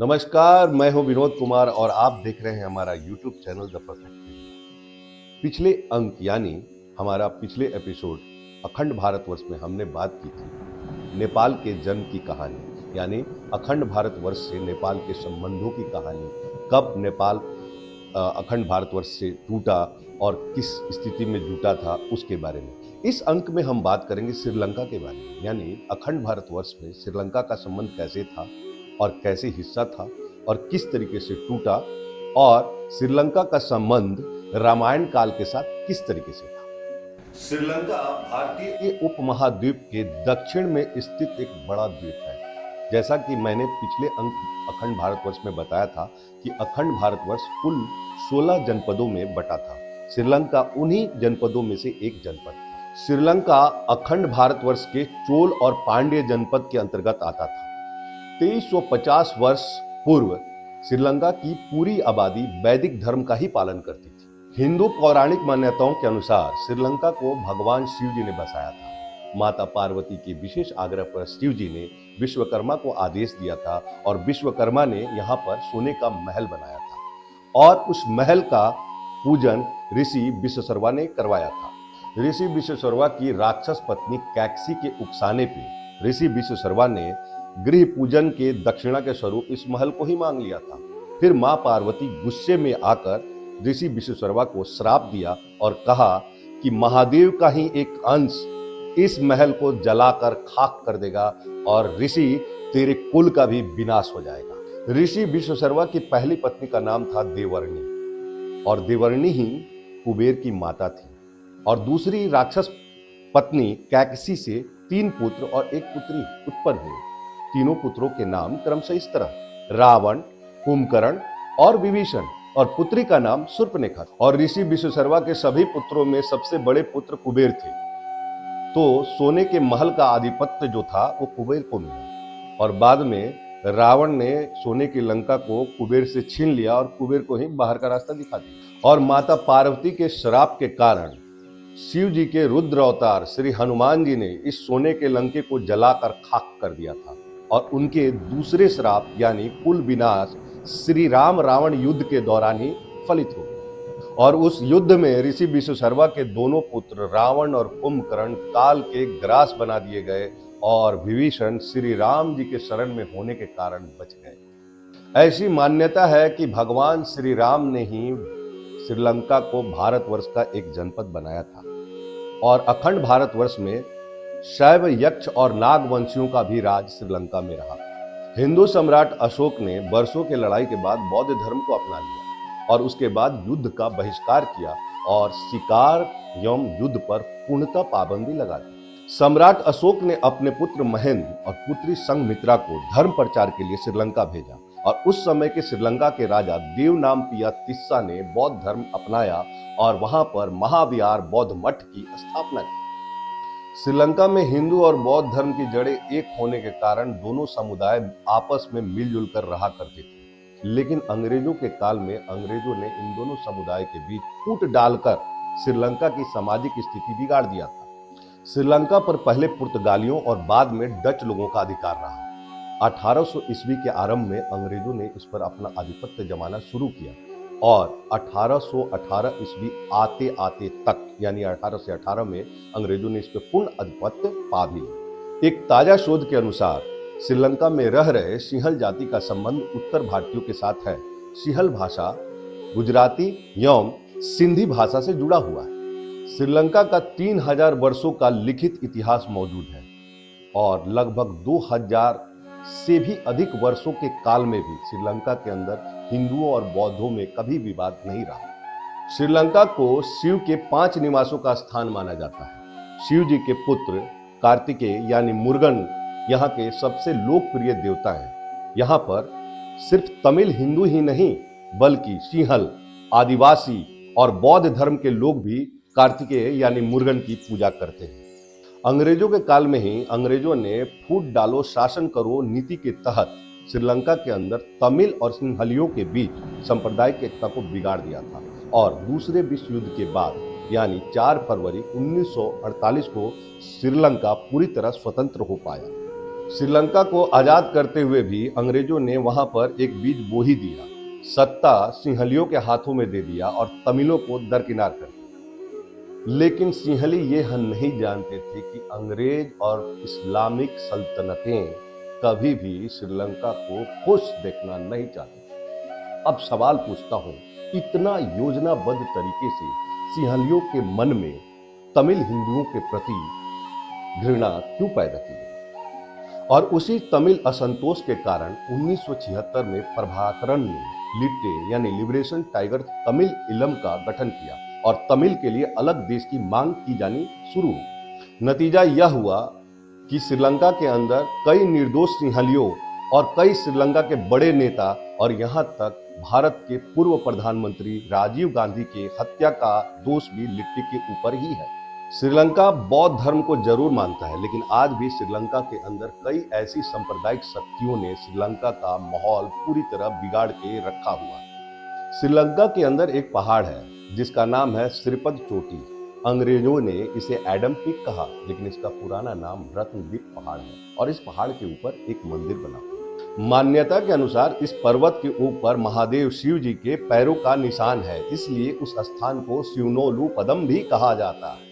नमस्कार, मैं हूं विनोद कुमार और आप देख रहे हैं हमारा YouTube channel the perfect India. पिछले अंक यानी हमारा पिछले एपिसोड अखंड भारतवर्ष में हमने बात की थी नेपाल के जन्म की कहानी, यानी अखंड भारतवर्ष से नेपाल के संबंधों की कहानी, कब नेपाल अखंड भारतवर्ष से टूटा और किस स्थिति में जुटा था उसके बारे में। इस अंक में हम बात करेंगे श्रीलंका के बारे में, यानी अखंड भारतवर्ष में श्रीलंका का संबंध कैसे था और कैसे हिस्सा था और किस तरीके से टूटा, और श्रीलंका का संबंध रामायण काल के साथ किस तरीके से था। श्रीलंका भारतीय उपमहाद्वीप के दक्षिण में स्थित एक बड़ा द्वीप है। जैसा कि मैंने पिछले अंक अखंड भारतवर्ष में बताया था कि अखंड भारतवर्ष कुल 16 जनपदों में बटा था। श्रीलंका उन्हीं जनपदों में से एक जनपद था। श्रीलंका अखंड भारतवर्ष के चोल और पांड्य जनपद के अंतर्गत आता था। 2350 वर्ष पूर्व श्रीलंका की पूरी आबादी वैदिक धर्म का ही पालन करती थी। हिंदू पौराणिक मान्यताओं के अनुसार श्रीलंका को भगवान शिव जी ने बसाया था। माता पार्वती के विशेष आग्रह पर शिव जी ने विश्वकर्मा को आदेश दिया था और विश्वकर्मा ने यहाँ पर सोने का महल बनाया था और उस महल का पूजन ऋषि विश्वशर्मा ने करवाया था। ऋषि विश्वशर्मा की राक्षस पत्नी कैकसी के उकसाने पे ऋषि विश्वशर्मा ने गृह पूजन के दक्षिणा के स्वरूप इस महल को ही मांग लिया था। फिर मां पार्वती गुस्से में आकर ऋषि विश्वशर्मा को श्राप दिया और कहा कि महादेव का ही एक अंश इस महल को जलाकर खाक कर देगा और ऋषि तेरे कुल का भी विनाश हो जाएगा। ऋषि विश्वशर्मा की पहली पत्नी का नाम था देवर्णी और देवर्णी ही कुबेर की माता थी, और दूसरी राक्षस पत्नी कैकसी से 3 पुत्र और 1 पुत्री उत्पन्न हुए। तीनों पुत्रों के नाम क्रमशः इस तरह रावण, कुंभकर्ण और विभीषण, और पुत्री का नाम शूर्पणखा। और ऋषि विश्वशर्मा के सभी पुत्रों में सबसे बड़े पुत्र कुबेर थे, तो सोने के महल का आधिपत्य जो था वो कुबेर को मिला। और बाद में रावण ने सोने की लंका को कुबेर से छीन लिया और कुबेर को ही बाहर का रास्ता दिखा दिया। और माता पार्वती के श्राप के कारण शिव जी के रुद्र अवतार श्री हनुमान जी ने इस सोने के लंके को जलाकर खाक कर दिया था, और उनके दूसरे श्राप यानी कुल विनाश श्री राम रावण युद्ध के दौरान ही फलित हो गया। और उस युद्ध में ऋषि विश्वशर्मा के दोनों पुत्र रावण और कुंभकर्ण काल के ग्रास बना दिए गए और विभीषण श्री राम जी के शरण में होने के कारण बच गए। ऐसी मान्यता है कि भगवान श्री राम ने ही श्रीलंका को भारतवर्ष का एक जनपद बनाया था, और अखंड भारतवर्ष में शैव, यक्ष और नागवंशियों का भी राज श्रीलंका में रहा। हिंदू सम्राट अशोक ने वर्षों के लड़ाई के बाद बौद्ध धर्म को अपना लिया और उसके बाद युद्ध का बहिष्कार किया और शिकार एवं युद्ध पर पूर्णतः पाबंदी लगा दी। सम्राट अशोक ने अपने पुत्र महेंद्र और पुत्री संघमित्रा को धर्म प्रचार के लिए श्रीलंका भेजा, और उस समय के श्रीलंका के राजा देवनामपिया तिस्सा ने बौद्ध धर्म अपनाया और वहां पर महाविहार बौद्ध मठ की स्थापना की। श्रीलंका में हिंदू और बौद्ध धर्म की जड़ें एक होने के कारण दोनों समुदाय आपस में मिलजुल कर रहा करते थे, लेकिन अंग्रेजों के काल में अंग्रेजों ने इन दोनों समुदाय के बीच फूट डालकर श्रीलंका की सामाजिक स्थिति बिगाड़ दिया था। श्रीलंका पर पहले पुर्तगालियों और बाद में डच लोगों का अधिकार रहा। 1800 ईस्वी के आरंभ में अंग्रेजों ने इस पर अपना आधिपत्य जमाना शुरू किया और 1818 ईस्वी आते आते तक यानी 1800 से 18 में अंग्रेजों ने इस पर पूर्ण आधिपत्य पा भी लिया। एक ताजा शोध के अनुसार श्रीलंका में रह रहे सिंहल जाति का संबंध उत्तर भारतीयों के साथ है। सिंहल भाषा गुजराती एवं सिंधी भाषा से जुड़ा हुआ है। श्रीलंका का 3000 वर्षों का लिखित इतिहास मौजूद है और लगभग 2000 से भी अधिक वर्षों के काल में भी श्रीलंका के अंदर हिंदुओं और बौद्धों में कभी विवाद नहीं रहा। श्रीलंका को शिव के 5 निवासों का स्थान माना जाता है। शिव जी के पुत्र कार्तिकेय यानी मुरुगन यहाँ के सबसे लोकप्रिय देवता हैं। यहाँ पर सिर्फ तमिल हिंदू ही नहीं बल्कि सिंहल, आदिवासी और बौद्ध धर्म के लोग भी कार्तिकेय यानी मुरुगन की पूजा करते हैं। अंग्रेजों के काल में ही अंग्रेजों ने फूट डालो शासन करो नीति के तहत श्रीलंका के अंदर तमिल और सिंहलियों के बीच सांप्रदायिक एकता को बिगाड़ दिया था, और दूसरे विश्व युद्ध के बाद यानी 4 फरवरी 1948 को श्रीलंका पूरी तरह स्वतंत्र हो पाया। श्रीलंका को आजाद करते हुए भी अंग्रेजों ने वहां पर एक बीज बो ही दिया। सत्ता सिंहलियों के हाथों में दे दिया और तमिलों को दरकिनार कर दिया। लेकिन सिंहली ये नहीं जानते थे कि अंग्रेज और इस्लामिक सल्तनतें कभी भी श्रीलंका को खुश देखना नहीं चाहती। अब सवाल पूछता हूं, इतना योजनाबद्ध तरीके से सिंहलियों के मन में तमिल हिंदुओं के प्रति घृणा क्यों पैदा की गई? और उसी तमिल असंतोष के कारण 1976 में प्रभाकरन ने लिट्टे यानी लिबरेशन टाइगर तमिल इलम का गठन किया और तमिल के लिए अलग देश की मांग की जानी शुरू हुई। नतीजा यह हुआ कि श्रीलंका के अंदर कई निर्दोष सिंहलियों और कई श्रीलंका के बड़े नेता और यहां तक भारत के पूर्व प्रधानमंत्री राजीव गांधी के हत्या का दोष भी लिट्टे के ऊपर ही है। श्रीलंका बौद्ध धर्म को जरूर मानता है, लेकिन आज भी श्रीलंका के अंदर कई ऐसी सांप्रदायिक शक्तियों ने श्रीलंका का माहौल पूरी तरह बिगाड़ के रखा हुआ है। श्रीलंका के अंदर एक पहाड़ है जिसका नाम है श्रीपद चोटी। अंग्रेजों ने इसे एडम पीक कहा, लेकिन इसका पुराना नाम रत्नद्वीप पहाड़ है और इस पहाड़ के ऊपर एक मंदिर बना। मान्यता के अनुसार इस पर्वत के ऊपर महादेव शिव जी के पैरों का निशान है, इसलिए उस स्थान को शिवनोलू पदम भी कहा जाता है।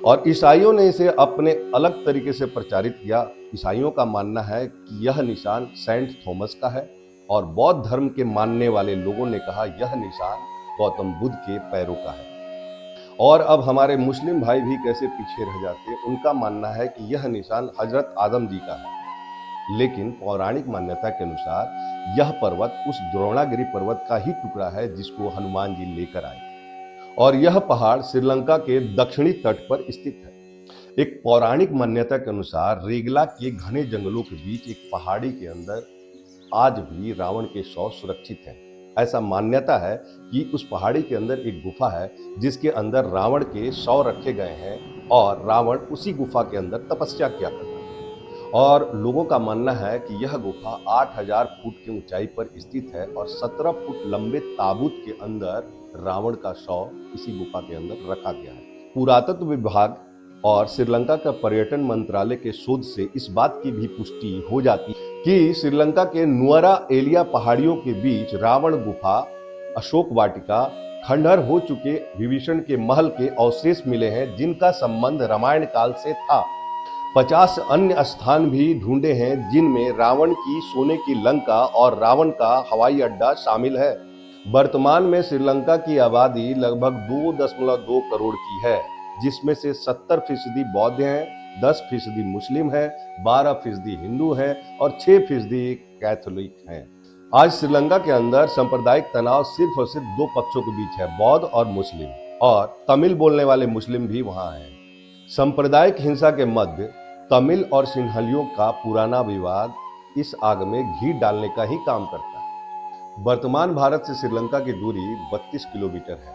और ईसाइयों ने इसे अपने अलग तरीके से प्रचारित किया। ईसाइयों का मानना है कि यह निशान सेंट थॉमस का है और बौद्ध धर्म के मानने वाले लोगों ने कहा यह निशान गौतम बुद्ध के पैरों का है। और अब हमारे मुस्लिम भाई भी कैसे पीछे रह जाते, उनका मानना है कि यह निशान हजरत आदम जी का है। लेकिन पौराणिक मान्यता के अनुसार यह पर्वत उस द्रोणागिरी पर्वत का ही टुकड़ा है जिसको हनुमान जी लेकर आए और यह पहाड़ श्रीलंका के दक्षिणी तट पर स्थित है। एक पौराणिक मान्यता के अनुसार रेगला के घने जंगलों के बीच एक पहाड़ी के अंदर आज भी रावण के शव सुरक्षित हैं। ऐसा मान्यता है कि उस पहाड़ी के अंदर एक गुफा है जिसके अंदर रावण के शव रखे गए हैं और रावण उसी गुफा के अंदर तपस्या किया करता है। और लोगों का मानना है कि यह गुफा 8000 फुट की ऊंचाई पर स्थित है और 17 फुट लंबे ताबूत के अंदर रावण का शव इसी गुफा के अंदर रखा गया है। पुरातत्व विभाग और श्रीलंका का पर्यटन मंत्रालय के शोध से इस बात की भी पुष्टि हो जाती कि श्रीलंका के नुआरा एलिया पहाड़ियों के बीच रावण गुफा, अशोक वाटिका, खंडहर हो चुके विभीषण के महल के अवशेष मिले हैं जिनका संबंध रामायण काल से था। 50 अन्य स्थान भी ढूंढे हैं जिनमें रावण की सोने की लंका और रावण का हवाई अड्डा शामिल है। वर्तमान में श्रीलंका की आबादी लगभग 2.2 करोड़ की है, जिसमें से 70% बौद्ध हैं, 10% मुस्लिम हैं, 12% हिंदू हैं और 6% कैथोलिक हैं। आज श्रीलंका के अंदर सांप्रदायिक तनाव सिर्फ और सिर्फ दो पक्षों के बीच है, बौद्ध और मुस्लिम, और तमिल बोलने वाले मुस्लिम भी वहां हैं। सांप्रदायिक हिंसा के मध्य तमिल और सिंहलियों का पुराना विवाद इस आग में घी डालने का ही काम करता है। वर्तमान भारत से श्रीलंका की दूरी 32 किलोमीटर है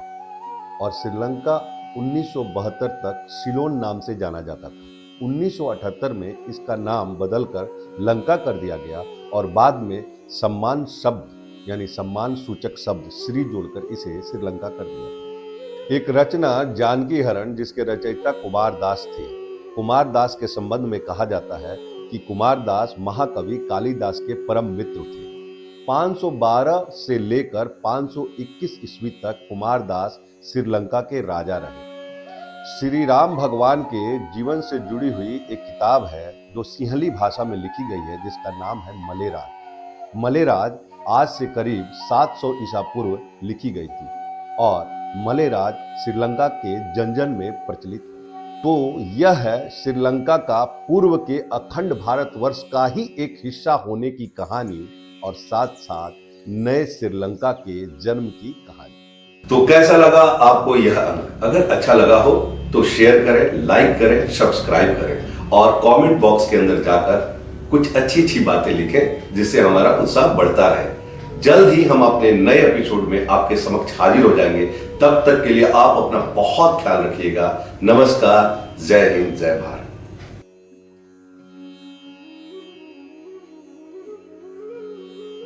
और श्रीलंका 1972 तक सिलोन नाम से जाना जाता था। 1978 में इसका नाम बदलकर लंका कर दिया गया और बाद में सम्मान शब्द यानी सम्मान सूचक शब्द श्री जोड़कर इसे श्रीलंका कर दिया। एक रचना जानकी हरण जिसके रचयिता कुमार दास थे। कुमार दास के संबंध में कहा जाता है कि कुमार दास महाकवि कालिदास के परम मित्र थे। 512 से लेकर 521 ईस्वी तक कुमार दास श्रीलंका के राजा रहे। श्री राम भगवान के जीवन से जुड़ी हुई एक किताब है जो सिंहली भाषा में लिखी गई है जिसका नाम है मलेराज। मलेराज आज से करीब 700 ईसा पूर्व लिखी गई थी और मलेराज श्रीलंका के जंजन में प्रचलित है। तो यह है श्रीलंका का पूर्व के अखंड भारतवर्ष का ही एक हिस्सा होने की कहानी और साथ साथ नए श्रीलंका के जन्म की कहानी। तो कैसा लगा आपको यह अंक? अगर अच्छा लगा हो तो शेयर करें, लाइक करें, सब्सक्राइब करें और कमेंट बॉक्स के अंदर जाकर कुछ अच्छी अच्छी बातें लिखें जिससे हमारा उत्साह बढ़ता रहे। जल्द ही हम अपने नए एपिसोड में आपके समक्ष हाजिर हो जाएंगे। तब तक के लिए आप अपना बहुत ख्याल रखिएगा। नमस्कार, जय हिंद, जय भारत।